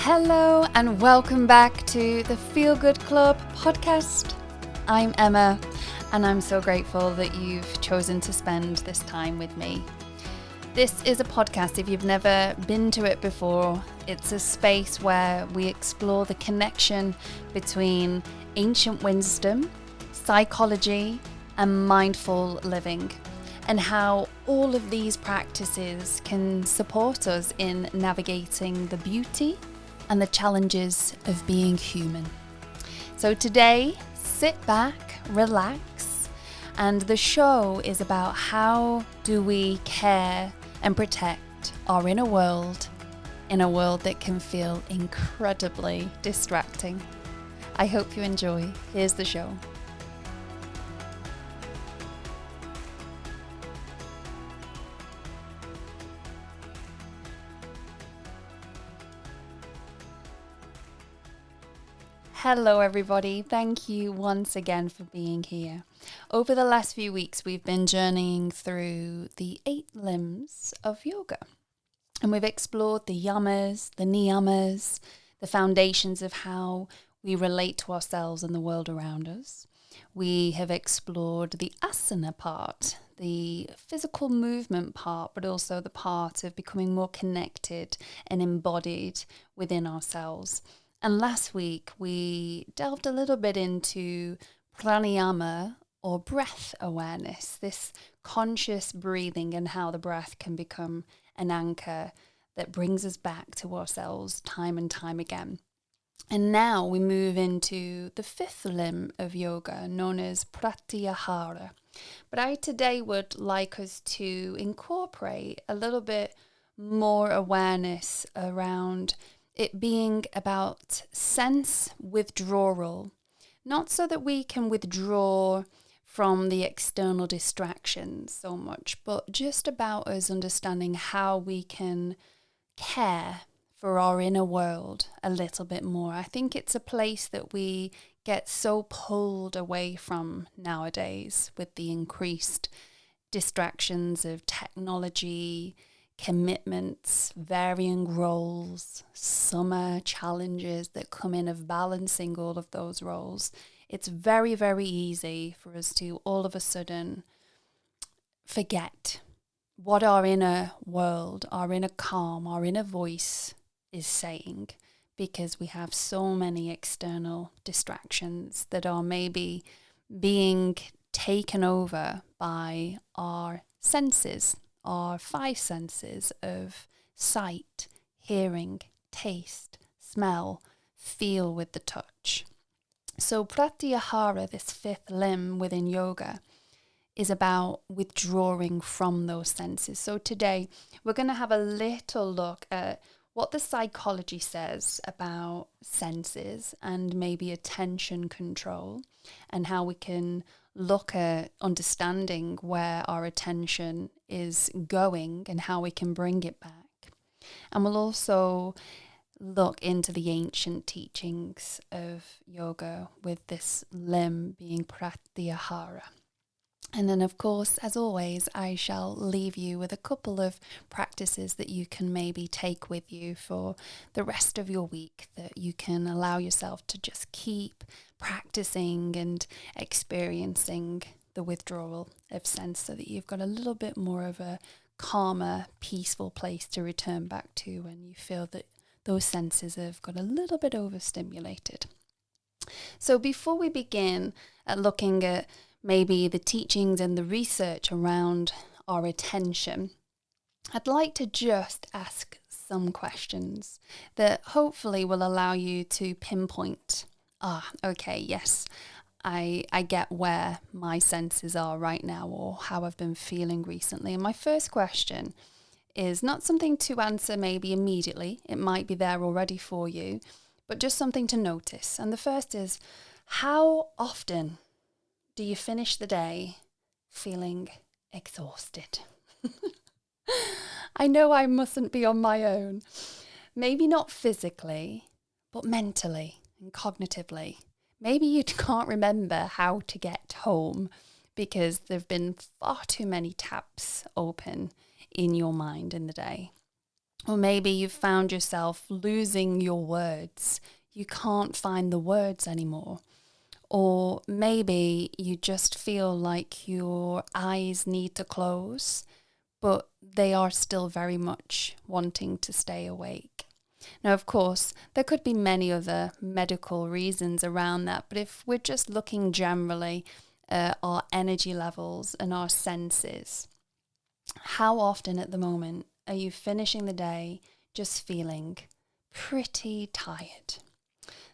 Hello and welcome back to the Feel Good Club podcast. I'm Emma and I'm so grateful that you've chosen to spend this time with me. This is a podcast, if you've never been to it before, it's a space where we explore the connection between ancient wisdom, psychology, and mindful living, and how all of these practices can support us in navigating the beauty and the challenges of being human. So today, sit back, relax, and the show is about how do we care and protect our inner world in a world that can feel incredibly distracting. I hope you enjoy. Here's the show. Hello everybody, thank you once again for being here. Over the last few weeks we've been journeying through the 8 limbs of yoga, and we've explored the yamas, the niyamas, the foundations of how we relate to ourselves and the world around us. We have explored the asana part, the physical movement part, but also the part of becoming more connected and embodied within ourselves. And last week, we delved a little bit into Pratyāhāra, or breath awareness, this conscious breathing and how the breath can become an anchor that brings us back to ourselves time and time again. And now we move into the 5th limb of yoga, known as Pratyāhāra. But I today would like us to incorporate a little bit more awareness around it being about sense withdrawal, not so that we can withdraw from the external distractions so much, but just about us understanding how we can care for our inner world a little bit more. I think it's a place that we get so pulled away from nowadays with the increased distractions of technology, commitments, varying roles, summer challenges that come in of balancing all of those roles. It's very, very easy for us to all of a sudden forget what our inner world, our inner calm, our inner voice is saying, because we have so many external distractions that are maybe being taken over by our senses. Our 5 senses of sight, hearing, taste, smell, feel with the touch. So Pratyāhāra, this 5th limb within yoga, is about withdrawing from those senses. So today we're going to have a little look at what the psychology says about senses and maybe attention control, and how we can look at understanding where our attention is going and how we can bring it back. And we'll also look into the ancient teachings of yoga with this limb being Pratyāhāra. And then, of course, as always, I shall leave you with a couple of practices that you can maybe take with you for the rest of your week, that you can allow yourself to just keep practicing and experiencing the withdrawal of sense, so that you've got a little bit more of a calmer, peaceful place to return back to when you feel that those senses have got a little bit overstimulated. So before we begin at looking at maybe the teachings and the research around our attention, I'd like to just ask some questions that hopefully will allow you to pinpoint, okay, yes, I get where my senses are right now, or how I've been feeling recently. And my first question is not something to answer maybe immediately. It might be there already for you, but just something to notice. And the first is, how often do you finish the day feeling exhausted? I know I mustn't be on my own. Maybe not physically, but mentally and cognitively. Maybe you can't remember how to get home because there have been far too many taps open in your mind in the day. Or maybe you've found yourself losing your words. You can't find the words anymore. Or maybe you just feel like your eyes need to close, but they are still very much wanting to stay awake. Now, of course, there could be many other medical reasons around that, but if we're just looking generally at our energy levels and our senses, how often at the moment are you finishing the day just feeling pretty tired?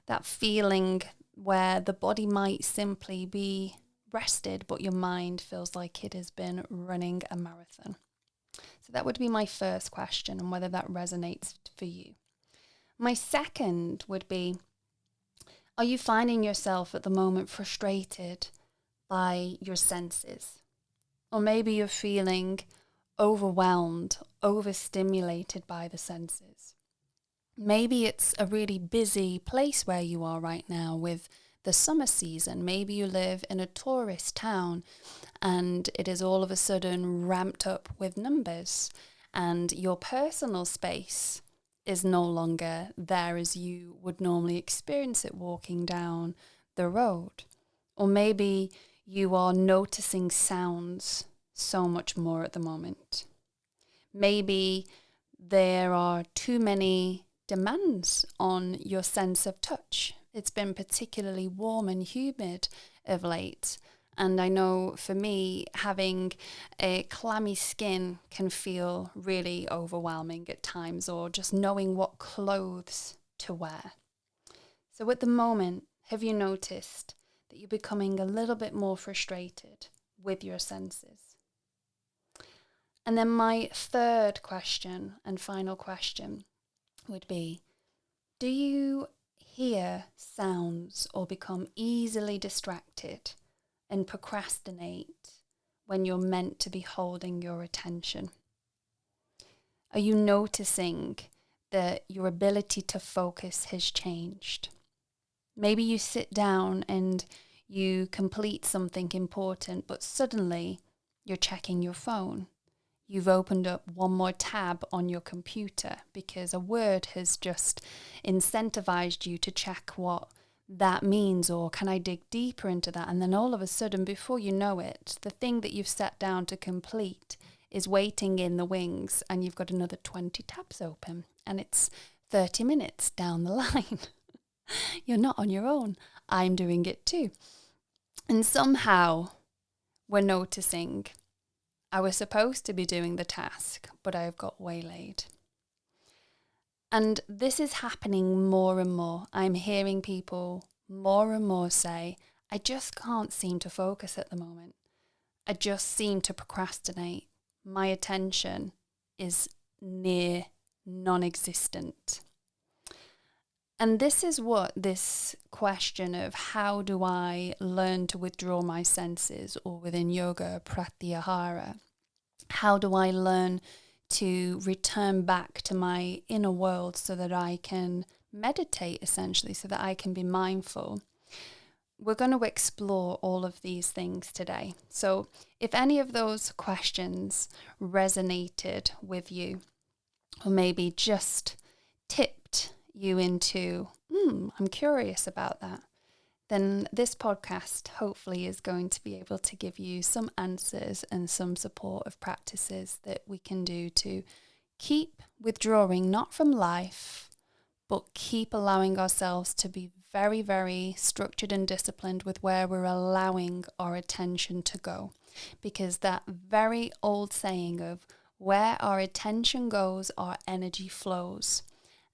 That feeling where the body might simply be rested, but your mind feels like it has been running a marathon. So that would be my first question, and whether that resonates for you. My second would be, are you finding yourself at the moment frustrated by your senses? Or maybe you're feeling overwhelmed, overstimulated by the senses. Maybe it's a really busy place where you are right now with the summer season. Maybe you live in a tourist town and it is all of a sudden ramped up with numbers, and your personal space is no longer there as you would normally experience it walking down the road. Or maybe you are noticing sounds so much more at the moment. Maybe there are too many demands on your sense of touch. It's been particularly warm and humid of late. And I know for me, having a clammy skin can feel really overwhelming at times, or just knowing what clothes to wear. So at the moment, have you noticed that you're becoming a little bit more frustrated with your senses? And then my third question and final question would be, do you hear sounds or become easily distracted and procrastinate when you're meant to be holding your attention? Are you noticing that your ability to focus has changed? Maybe you sit down and you complete something important, but suddenly you're checking your phone. You've opened up one more tab on your computer because a word has just incentivized you to check what that means, or can I dig deeper into that? And then all of a sudden, before you know it, the thing that you've sat down to complete is waiting in the wings, and you've got another 20 tabs open, and it's 30 minutes down the line. You're not on your own. I'm doing it too. And somehow we're noticing I was supposed to be doing the task, but I've got waylaid. And this is happening more and more. I'm hearing people more and more say, I just can't seem to focus at the moment. I just seem to procrastinate. My attention is near non-existent. And this is what this question of how do I learn to withdraw my senses, or within yoga, Pratyāhāra, how do I learn to return back to my inner world so that I can meditate, essentially, so that I can be mindful. We're going to explore all of these things today. So if any of those questions resonated with you, or maybe just tipped you into, I'm curious about that, then this podcast hopefully is going to be able to give you some answers and some supportive practices that we can do to keep withdrawing, not from life, but keep allowing ourselves to be very, very structured and disciplined with where we're allowing our attention to go. Because that very old saying of where our attention goes, our energy flows.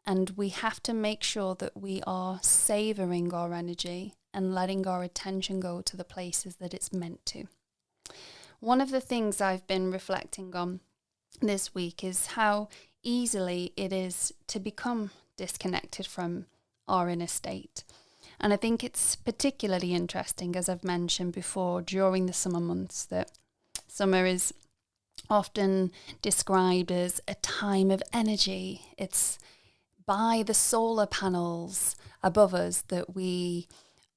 And we have to make sure that we are savoring our energy and letting our attention go to the places that it's meant to. One of the things I've been reflecting on this week is how easily it is to become disconnected from our inner state. And I think it's particularly interesting, as I've mentioned before, during the summer months, that summer is often described as a time of energy. It's by the solar panels above us that we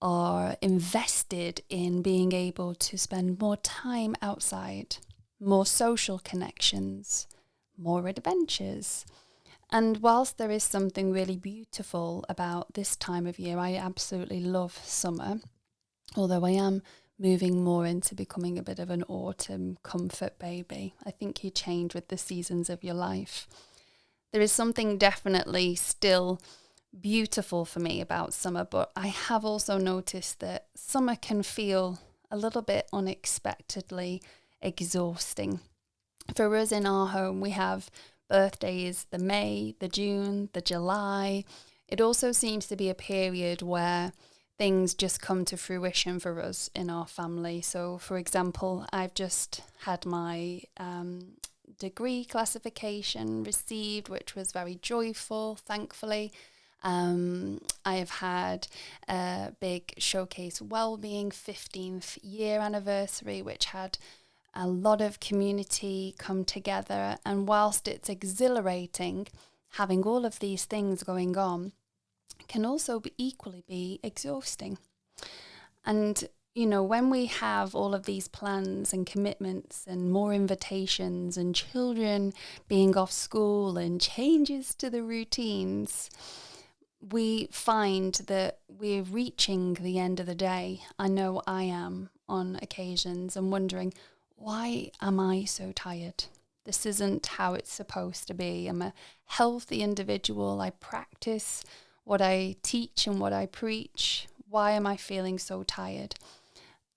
are invested in being able to spend more time outside, more social connections, more adventures. And whilst there is something really beautiful about this time of year, I absolutely love summer, although I am moving more into becoming a bit of an autumn comfort baby. I think you change with the seasons of your life. There is something definitely still beautiful for me about summer, but I have also noticed that summer can feel a little bit unexpectedly exhausting. For us in our home, we have birthdays, the May, the June, the July. It also seems to be a period where things just come to fruition for us in our family. So, for example, I've just had my degree classification received, which was very joyful, thankfully. I have had a big Showcase Wellbeing 15th year anniversary, which had a lot of community come together. And whilst it's exhilarating, having all of these things going on can also equally be exhausting. And, you know, when we have all of these plans and commitments and more invitations and children being off school and changes to the routines, we find that we're reaching the end of the day. I know I am on occasions and wondering, why am I so tired? This isn't how it's supposed to be. I'm a healthy individual. I practice what I teach and what I preach. Why am I feeling so tired?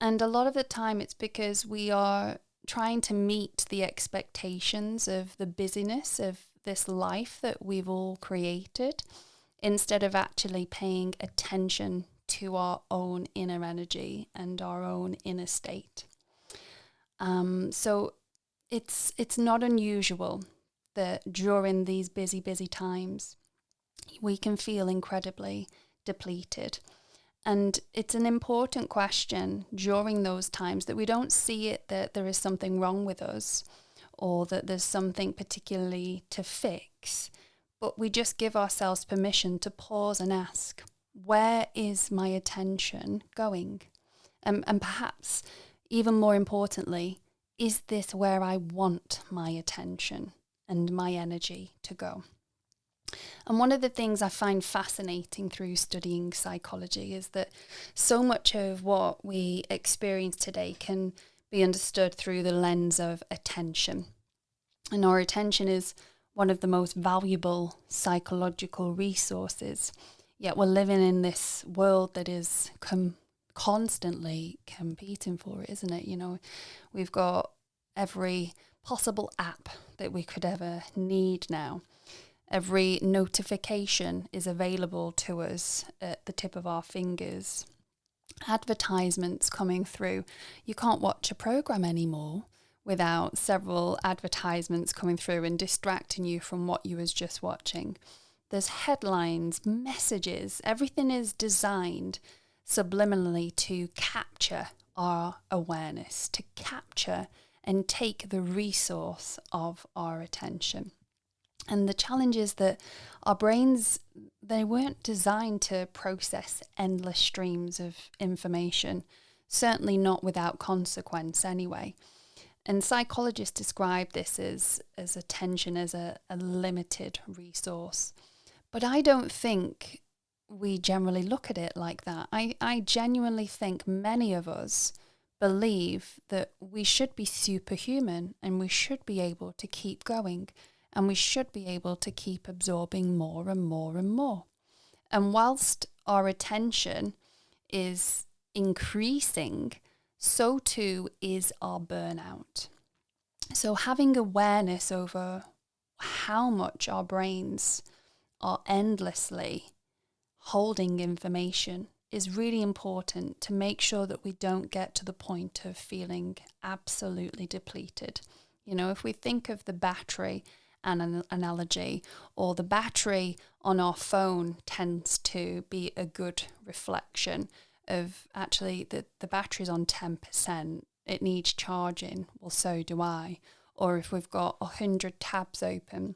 And a lot of the time it's because we are trying to meet the expectations of the busyness of this life that we've all created, instead of actually paying attention to our own inner energy and our own inner state. So it's not unusual that during these busy times, we can feel incredibly depleted. And it's an important question during those times that we don't see it that there is something wrong with us or that there's something particularly to fix, but we just give ourselves permission to pause and ask, where is my attention going? And perhaps even more importantly, is this where I want my attention and my energy to go? And one of the things I find fascinating through studying psychology is that so much of what we experience today can be understood through the lens of attention. And our attention is one of the most valuable psychological resources. Yet we're living in this world that is constantly competing for it, isn't it? You know, we've got every possible app that we could ever need now. Every notification is available to us at the tip of our fingers. Advertisements coming through. You can't watch a program anymore without several advertisements coming through and distracting you from what you was just watching. There's headlines, messages, everything is designed subliminally to capture our awareness, to capture and take the resource of our attention. And the challenge is that our brains, they weren't designed to process endless streams of information, certainly not without consequence anyway. And psychologists describe this as attention as a limited resource. But I don't think we generally look at it like that. I genuinely think many of us believe that we should be superhuman and we should be able to keep going and we should be able to keep absorbing more and more and more. And whilst our attention is increasing, so too is our burnout. So having awareness over how much our brains are endlessly holding information is really important to make sure that we don't get to the point of feeling absolutely depleted. You know, if we think of the battery analogy, or the battery on our phone tends to be a good reflection of actually the battery's on 10%, it needs charging, well so do I. Or if we've got 100 tabs open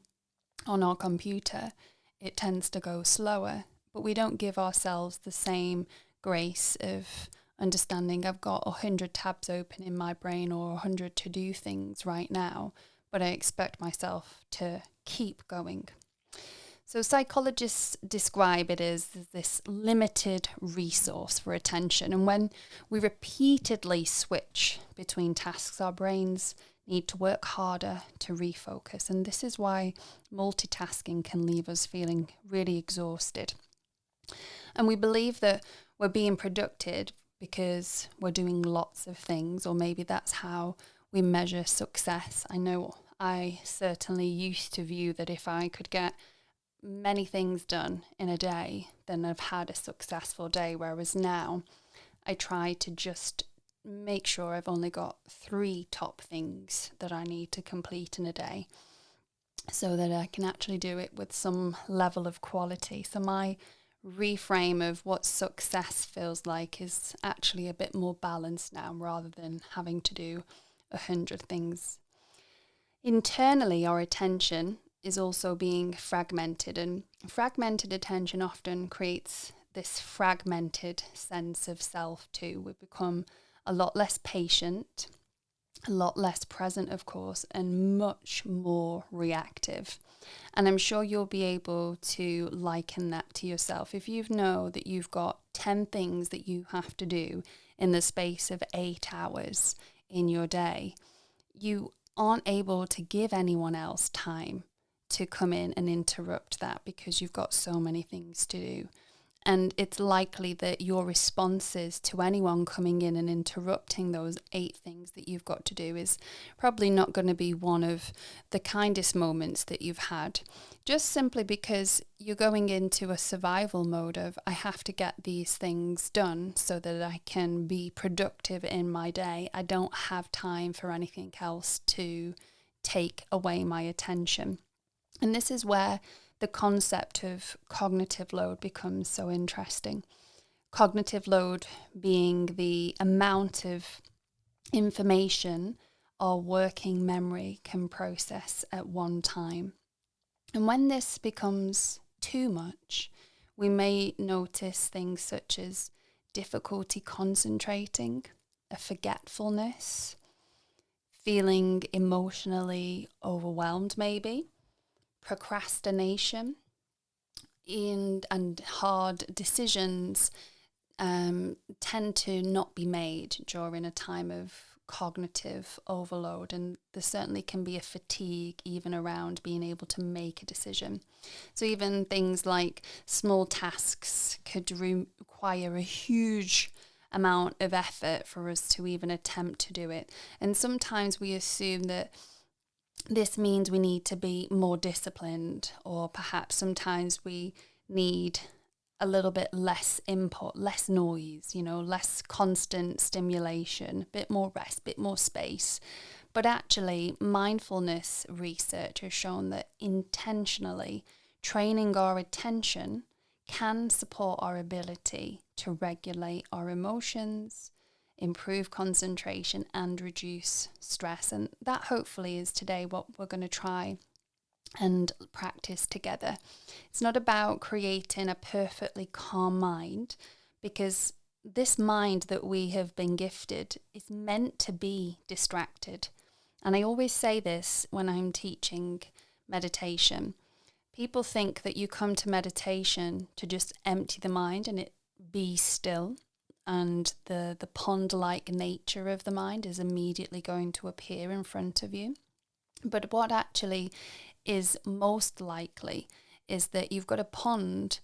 on our computer, it tends to go slower, but we don't give ourselves the same grace of understanding I've got 100 tabs open in my brain or 100 to-do things right now, but I expect myself to keep going. So psychologists describe it as this limited resource for attention. And when we repeatedly switch between tasks, our brains need to work harder to refocus. And this is why multitasking can leave us feeling really exhausted. And we believe that we're being productive because we're doing lots of things, or maybe that's how we measure success. I know I certainly used to view that if I could get many things done in a day, then I've had a successful day, whereas now I try to just make sure I've only got 3 top things that I need to complete in a day so that I can actually do it with some level of quality. So my reframe of what success feels like is actually a bit more balanced now, rather than having to do 100 things. Internally, our attention is also being fragmented, and fragmented attention often creates this fragmented sense of self too. We become a lot less patient, a lot less present, of course, and much more reactive. And I'm sure you'll be able to liken that to yourself. If you know that you've got 10 things that you have to do in the space of 8 hours in your day, you aren't able to give anyone else time to come in and interrupt that because you've got so many things to do. And it's likely that your responses to anyone coming in and interrupting those 8 things that you've got to do is probably not going to be one of the kindest moments that you've had, just simply because you're going into a survival mode of, I have to get these things done so that I can be productive in my day. I don't have time for anything else to take away my attention. And this is where the concept of cognitive load becomes so interesting. Cognitive load being the amount of information our working memory can process at one time. And when this becomes too much, we may notice things such as difficulty concentrating, a forgetfulness, feeling emotionally overwhelmed maybe, procrastination, and hard decisions tend to not be made during a time of cognitive overload, and there certainly can be a fatigue even around being able to make a decision. So even things like small tasks could require a huge amount of effort for us to even attempt to do it, and sometimes we assume that this means we need to be more disciplined, or perhaps sometimes we need a little bit less input, less noise, less constant stimulation, a bit more rest, a bit more space. But actually, mindfulness research has shown that intentionally training our attention can support our ability to regulate our emotions, improve concentration, and reduce stress. And that hopefully is today what we're going to try and practice together. It's not about creating a perfectly calm mind, because this mind that we have been gifted is meant to be distracted. And I always say this when I'm teaching meditation. People think that you come to meditation to just empty the mind and it be still, and the pond-like nature of the mind is immediately going to appear in front of you. But what actually is most likely is that you've got a pond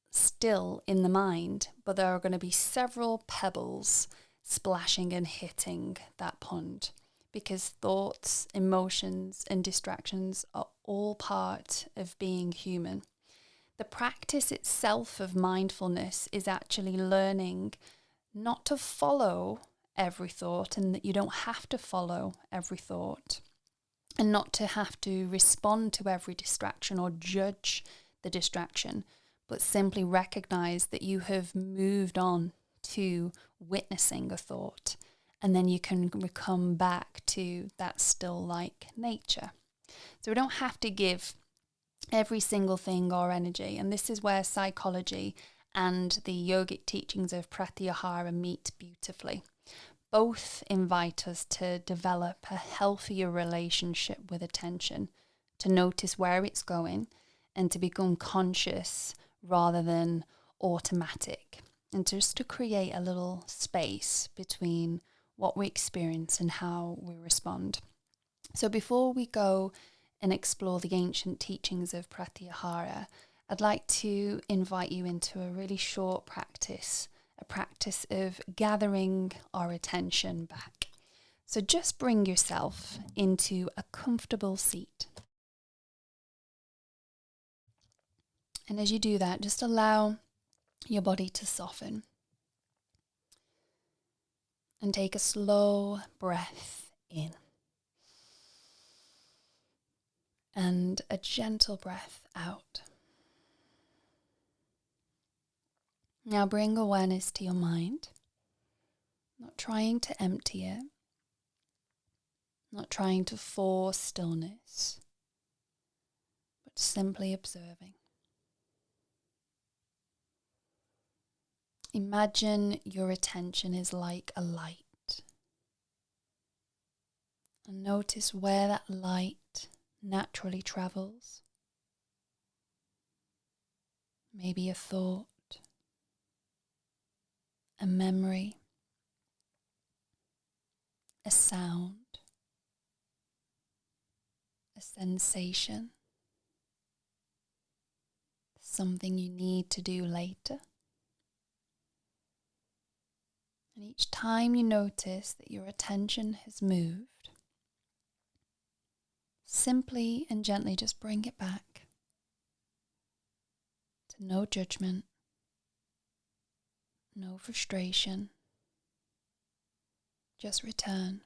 still in the mind, but there are going to be several pebbles splashing and hitting that pond, because thoughts, emotions, and distractions are all part of being human. The practice itself of mindfulness is actually learning not to follow every thought, and that you don't have to follow every thought, and not to have to respond to every distraction or judge the distraction, but simply recognize that you have moved on to witnessing a thought, and then you can come back to that still-like nature. So we don't have to give every single thing our energy, and this is where psychology and the yogic teachings of Pratyāhāra meet beautifully. Both invite us to develop a healthier relationship with attention, to notice where it's going, and to become conscious rather than automatic, and just to create a little space between what we experience and how we respond. So before we go and explore the ancient teachings of Pratyāhāra, I'd like to invite you into a really short practice, a practice of gathering our attention back. So just bring yourself into a comfortable seat. And as you do that, just allow your body to soften. And take a slow breath in. And a gentle breath out. Now bring awareness to your mind, not trying to empty it, not trying to force stillness, but simply observing. Imagine your attention is like a light, and notice where that light naturally travels. Maybe a thought, a memory, a sound, a sensation, something you need to do later. And each time you notice that your attention has moved, simply and gently just bring it back to no judgment, no frustration. Just return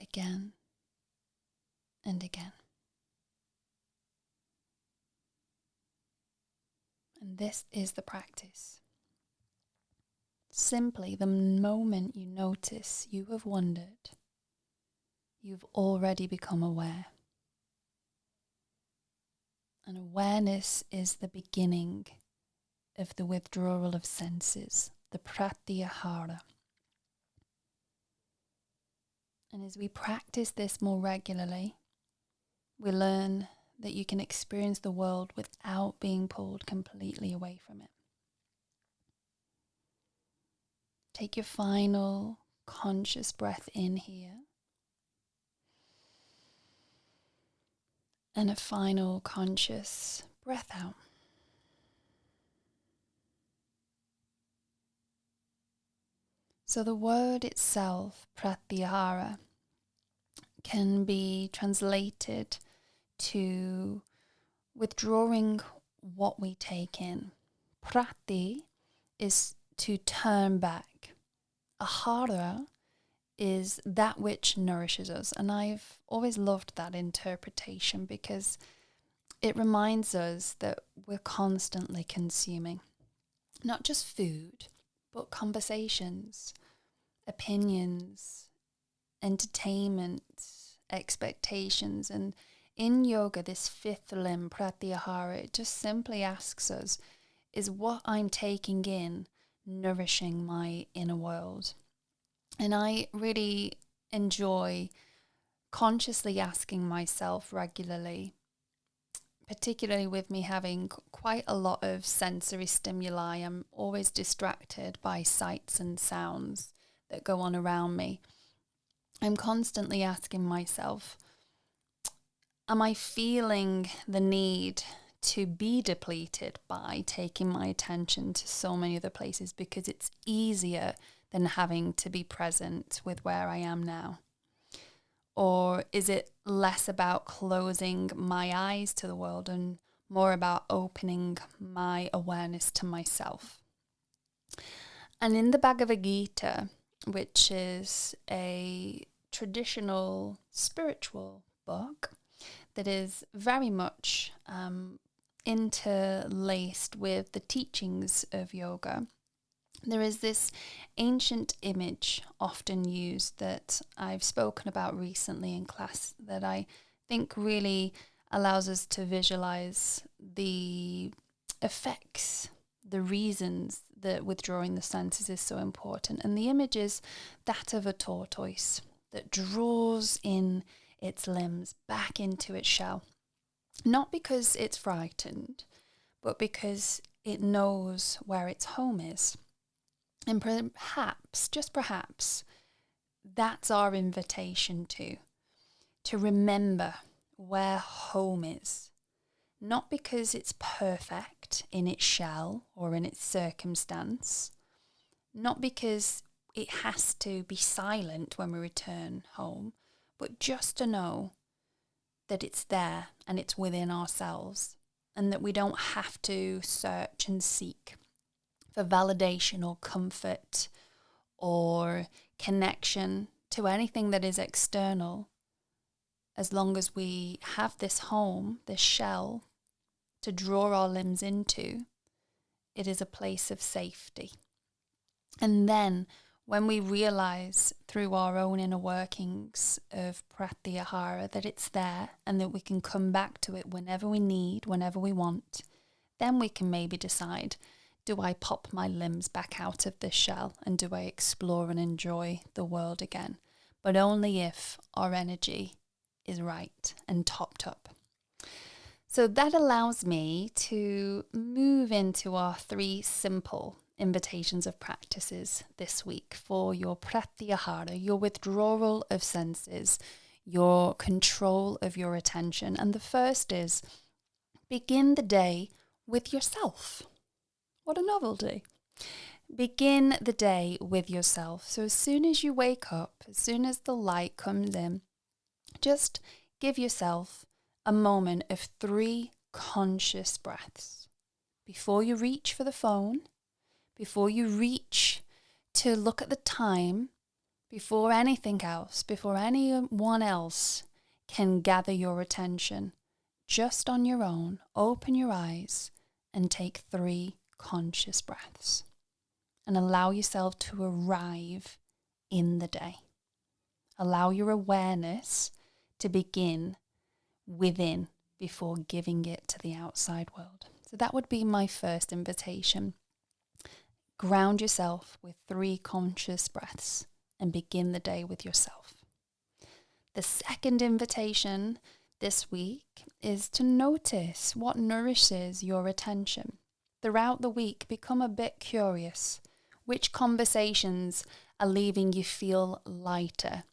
again and again. And this is the practice. Simply, the moment you notice you have wandered, you've already become aware. And awareness is the beginning of the withdrawal of senses, the Pratyāhāra. And as we practice this more regularly, we learn that you can experience the world without being pulled completely away from it. Take your final conscious breath in here. And a final conscious breath out. So the word itself, Pratyāhāra, can be translated to withdrawing what we take in. Prati is to turn back. Ahara is that which nourishes us. And I've always loved that interpretation because it reminds us that we're constantly consuming not just food, but conversations, opinions, entertainment, expectations. And in yoga, this fifth limb, Pratyāhāra, it just simply asks us, is what I'm taking in nourishing my inner world? And I really enjoy consciously asking myself regularly, particularly with me having quite a lot of sensory stimuli. I'm always distracted by sights and sounds that go on around me. I'm constantly asking myself, am I feeling the need to be depleted by taking my attention to so many other places because it's easier than having to be present with where I am now? Or is it less about closing my eyes to the world and more about opening my awareness to myself? And in the Bhagavad Gita, which is a traditional spiritual book that is very much interlaced with the teachings of yoga, there is this ancient image often used that I've spoken about recently in class that I think really allows us to visualize the effects, the reasons that withdrawing the senses is so important. And the image is that of a tortoise that draws in its limbs back into its shell. Not because it's frightened, but because it knows where its home is. And perhaps, just perhaps, that's our invitation to remember where home is. Not because it's perfect in its shell or in its circumstance, not because it has to be silent when we return home, but just to know that it's there and it's within ourselves, and that we don't have to search and seek for validation or comfort or connection to anything that is external. As long as we have this home, this shell to draw our limbs into, it is a place of safety. And then when we realize through our own inner workings of Pratyāhāra that it's there and that we can come back to it whenever we need, whenever we want, then we can maybe decide, do I pop my limbs back out of this shell and do I explore and enjoy the world again? But only if our energy is right and topped up. So that allows me to move into our 3 simple invitations of practices this week for your Pratyāhāra, your withdrawal of senses, your control of your attention. And the first is, begin the day with yourself. What a novelty. Begin the day with yourself. So as soon as you wake up, as soon as the light comes in, just give yourself a moment of 3 conscious breaths. Before you reach for the phone, before you reach to look at the time, before anything else, before anyone else can gather your attention, just on your own, open your eyes and take 3 conscious breaths and allow yourself to arrive in the day. Allow your awareness to begin within before giving it to the outside world. So that would be my first invitation. Ground yourself with 3 conscious breaths and begin the day with yourself. The second invitation this week is to notice what nourishes your attention. Throughout the week, become a bit curious. Which conversations are leaving you feel lighter?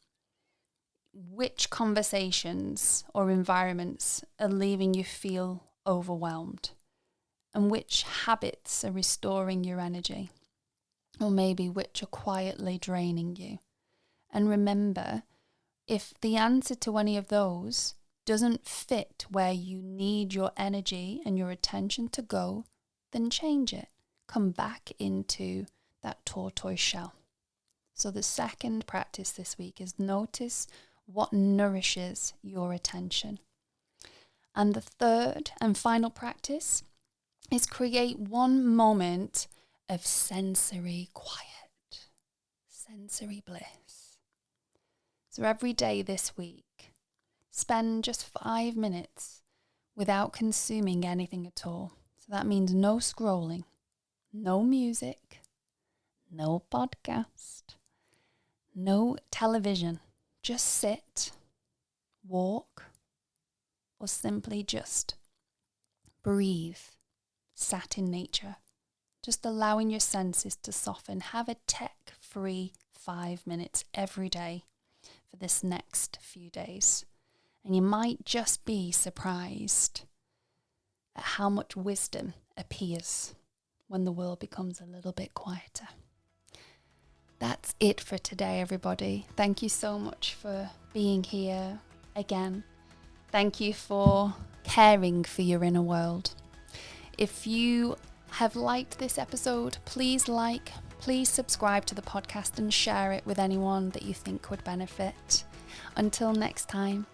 Which conversations or environments are leaving you feel overwhelmed? And which habits are restoring your energy? Or maybe which are quietly draining you? And remember, if the answer to any of those doesn't fit where you need your energy and your attention to go, then change it. Come back into that tortoise shell. So the second practice this week is notice what nourishes your attention. And the third and final practice is create 1 moment of sensory quiet, sensory bliss. So every day this week, spend just 5 minutes without consuming anything at all. So that means no scrolling, no music, no podcast, no television. Just sit, walk, or simply just breathe, sat in nature. Just allowing your senses to soften. Have a tech-free 5 minutes every day for this next few days. And you might just be surprised at how much wisdom appears when the world becomes a little bit quieter. That's it for today, everybody. Thank you so much for being here again. Thank you for caring for your inner world. If you have liked this episode, please subscribe to the podcast and share it with anyone that you think would benefit. Until next time,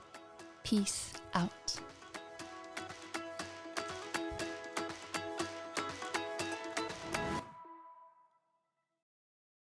peace out.